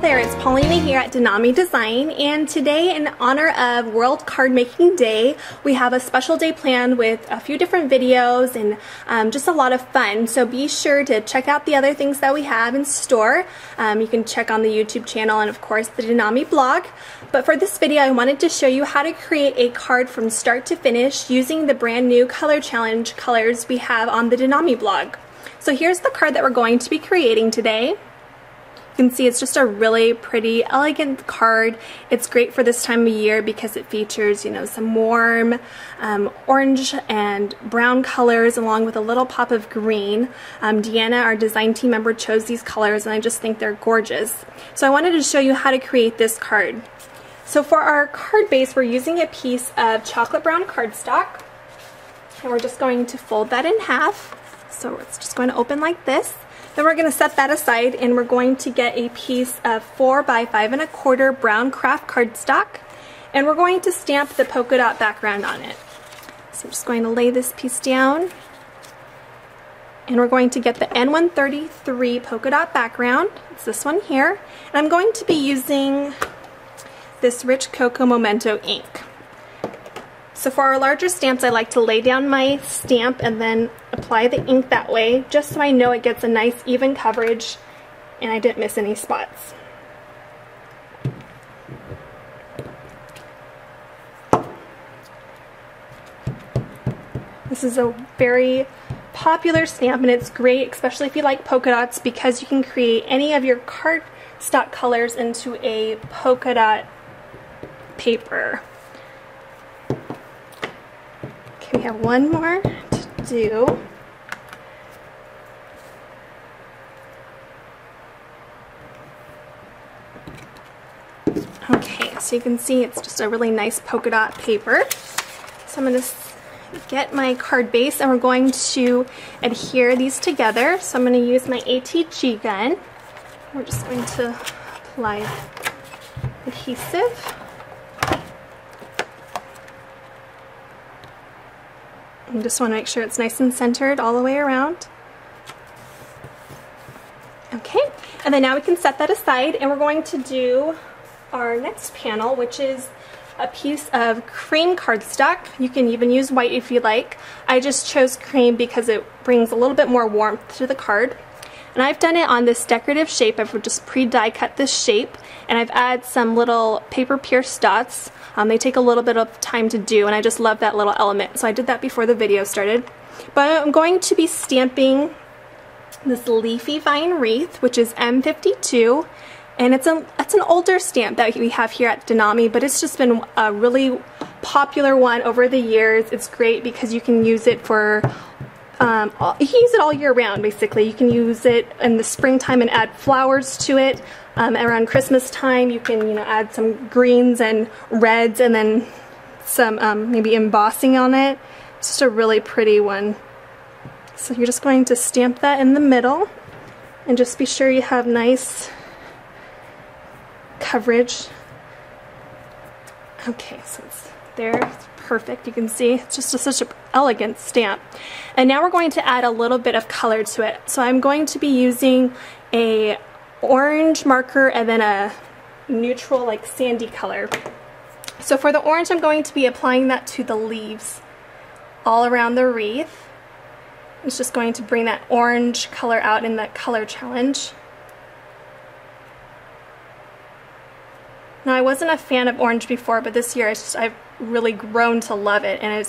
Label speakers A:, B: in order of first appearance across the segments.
A: there, it's Paulina here at DeNami Design, and today in honor of World Card Making Day, we have a special day planned with a few different videos and just a lot of fun. So be sure to check out the other things that we have in store. You can check on the YouTube channel and of course the DeNami blog. But for this video, I wanted to show you how to create a card from start to finish using the brand new color challenge colors we have on the DeNami blog. So here's the card that we're going to be creating today. You can see it's just a really pretty, elegant card. It's great for this time of year because it features, some warm orange and brown colors along with a little pop of green. Deanna, our design team member, chose these colors and I just think they're gorgeous. So I wanted to show you how to create this card. So for our card base, we're using a piece of chocolate brown cardstock and we're just going to fold that in half. So it's just going to open like this. Then we're going to set that aside and we're going to get a piece of 4 by 5 1/4 brown craft cardstock and we're going to stamp the polka dot background on it. So I'm just going to lay this piece down and we're going to get the N133 polka dot background. It's this one here. And I'm going to be using this Rich Cocoa Memento ink. So for our larger stamps, I like to lay down my stamp and then apply the ink that way, just so I know it gets a nice even coverage and I didn't miss any spots. This is a very popular stamp and it's great, especially if you like polka dots, because you can create any of your cardstock colors into a polka dot paper. We have one more to do. Okay, so you can see it's just a really nice polka dot paper. So I'm going to get my card base and we're going to adhere these together. So I'm going to use my ATG gun. We're just going to apply adhesive. I just want to make sure it's nice and centered all the way around. Okay, and then now we can set that aside and we're going to do our next panel, which is a piece of cream cardstock. You can even use white if you like. I just chose cream because it brings a little bit more warmth to the card. And I've done it on this decorative shape. I've just pre-die cut this shape and I've added some little paper pierced dots. They take a little bit of time to do and I just love that little element. So I did that before the video started. But I'm going to be stamping this leafy vine wreath, which is M52. And it's an older stamp that we have here at DeNami, but it's just been a really popular one over the years. It's great because you can use it for you can use it all year round, basically. You can use it in the springtime and add flowers to it. Around Christmas time, you can add some greens and reds and then some maybe embossing on it. It's just a really pretty one. So you're just going to stamp that in the middle and just be sure you have nice coverage. Okay, so it's there. It's perfect. You can see it's just such an elegant stamp. And now we're going to add a little bit of color to it. So I'm going to be using a orange marker and then a neutral like sandy color. So for the orange, I'm going to be applying that to the leaves all around the wreath. It's just going to bring that orange color out in that color challenge. Now I wasn't a fan of orange before, but this year I've really grown to love it, and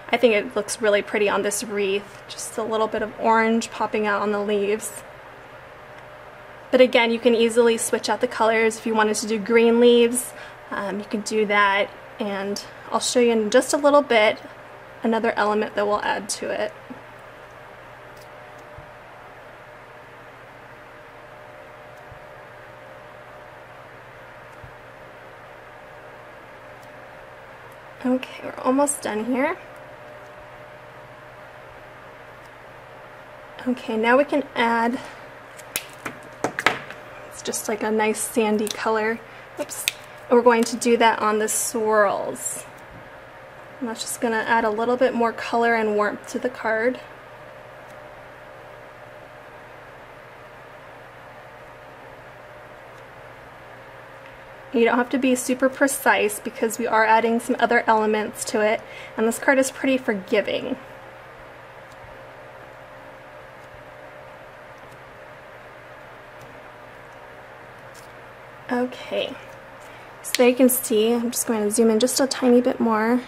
A: I think it looks really pretty on this wreath. Just a little bit of orange popping out on the leaves. But again, you can easily switch out the colors. If you wanted to do green leaves, you can do that, and I'll show you in just a little bit another element that we'll add to it. Okay, we're almost done here. Okay, now we can add, it's just like a nice sandy color. Oops. And we're going to do that on the swirls. And that's just going to add a little bit more color and warmth to the card. You don't have to be super precise because we are adding some other elements to it, and this card is pretty forgiving. Okay, so there you can see, I'm just going to zoom in just a tiny bit more. You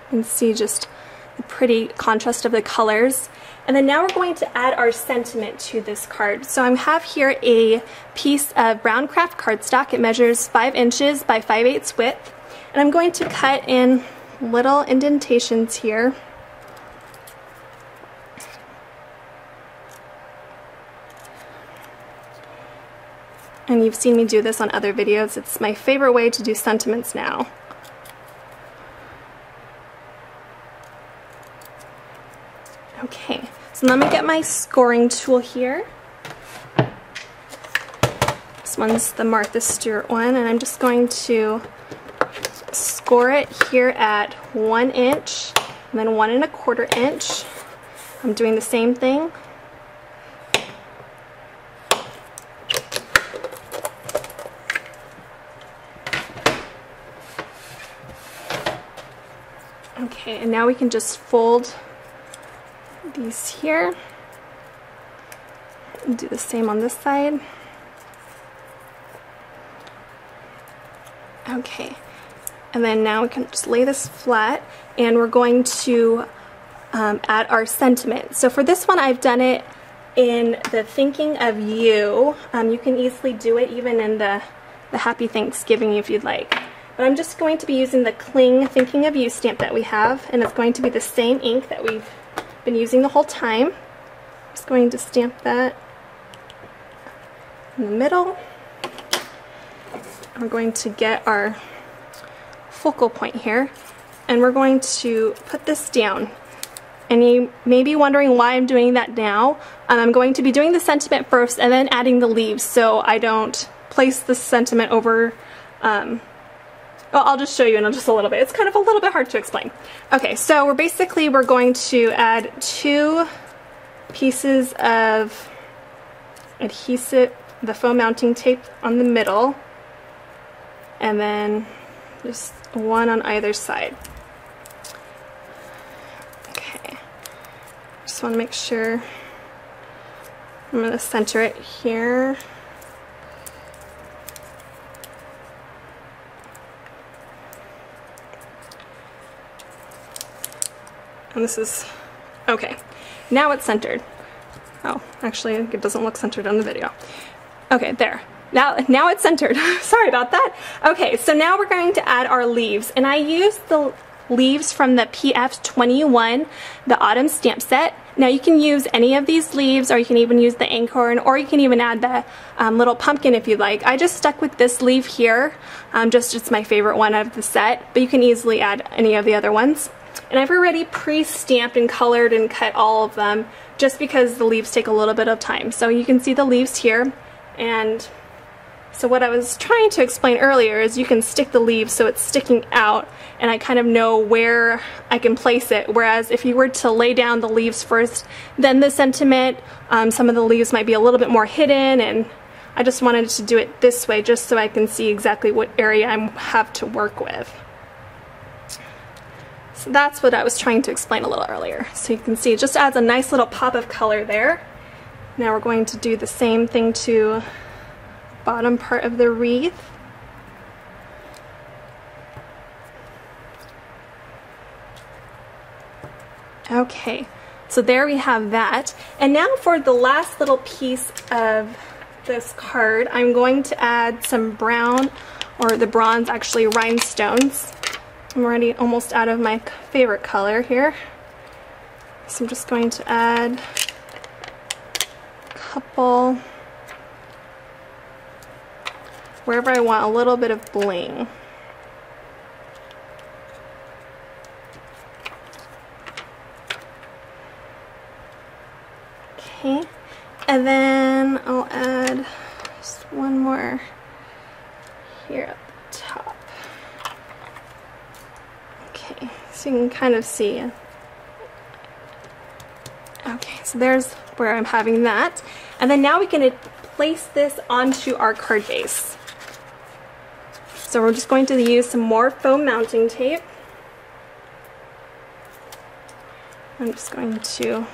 A: can see just the pretty contrast of the colors. And then now we're going to add our sentiment to this card. So I have here a piece of brown craft cardstock. It measures 5 inches by 5/8 width. And I'm going to cut in little indentations here. And you've seen me do this on other videos. It's my favorite way to do sentiments now. Okay, so let me get my scoring tool here. This one's the Martha Stewart one, and I'm just going to score it here at 1 inch and then 1 1/4 inch. I'm doing the same thing. Okay, and now we can just fold these here and do the same on this side. Okay, and then now we can just lay this flat, and we're going to add our sentiment. So for this one, I've done it in the thinking of you. You can easily do it even in the Happy Thanksgiving if you'd like. But I'm just going to be using the Cling Thinking of You stamp that we have, and it's going to be the same ink that we've been using the whole time. I'm just going to stamp that in the middle. We're going to get our focal point here, and we're going to put this down. And you may be wondering why I'm doing that now. I'm going to be doing the sentiment first and then adding the leaves so I don't place the sentiment over. Well, I'll just show you in just a little bit. It's kind of a little bit hard to explain. Okay, so we're going to add 2 pieces of adhesive, the foam mounting tape on the middle, and then just 1 on either side. Okay, just want to make sure I'm going to center it here. And this is, okay, now it's centered. Oh, actually it doesn't look centered on the video. Okay, there. Now it's centered. Sorry about that. Okay, so now we're going to add our leaves. And I used the leaves from the PF21, the Autumn stamp set. Now you can use any of these leaves, or you can even use the acorn, or you can even add the little pumpkin if you'd like. I just stuck with this leaf here. It's my favorite one of the set, but you can easily add any of the other ones. And I've already pre-stamped and colored and cut all of them just because the leaves take a little bit of time. So you can see the leaves here, and so what I was trying to explain earlier is you can stick the leaves so it's sticking out and I kind of know where I can place it, whereas if you were to lay down the leaves first then the sentiment, some of the leaves might be a little bit more hidden, and I just wanted to do it this way just so I can see exactly what area I have to work with. So that's what I was trying to explain a little earlier. So you can see it just adds a nice little pop of color there. Now we're going to do the same thing to the bottom part of the wreath. Okay, so there we have that. And now for the last little piece of this card, I'm going to add some brown, or the bronze actually, rhinestones. I'm already almost out of my favorite color here. So I'm just going to add a couple wherever I want a little bit of bling. Okay, and then I'll add just one more here at the top. Okay, so you can kind of see. Okay, so there's where I'm having that. And then now we can place this onto our card base. So we're just going to use some more foam mounting tape. I'm just going to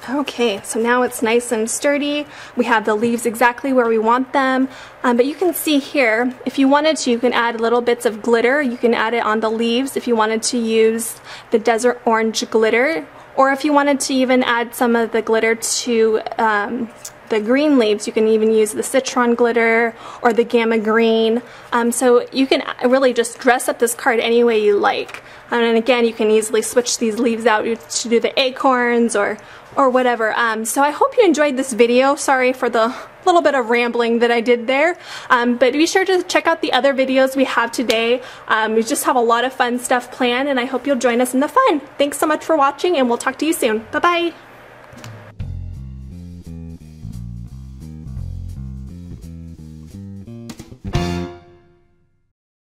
A: Okay, so now it's nice and sturdy. We have the leaves exactly where we want them. But you can see here, if you wanted to, you can add little bits of glitter. You can add it on the leaves if you wanted to use the desert orange glitter. Or if you wanted to even add some of the glitter to the green leaves, you can even use the citron glitter or the gamma green. So you can really just dress up this card any way you like. And again, you can easily switch these leaves out to do the acorns or whatever. So I hope you enjoyed this video. Sorry for the little bit of rambling that I did there. But be sure to check out the other videos we have today. We just have a lot of fun stuff planned, and I hope you'll join us in the fun. Thanks so much for watching, and we'll talk to you soon. Bye-bye.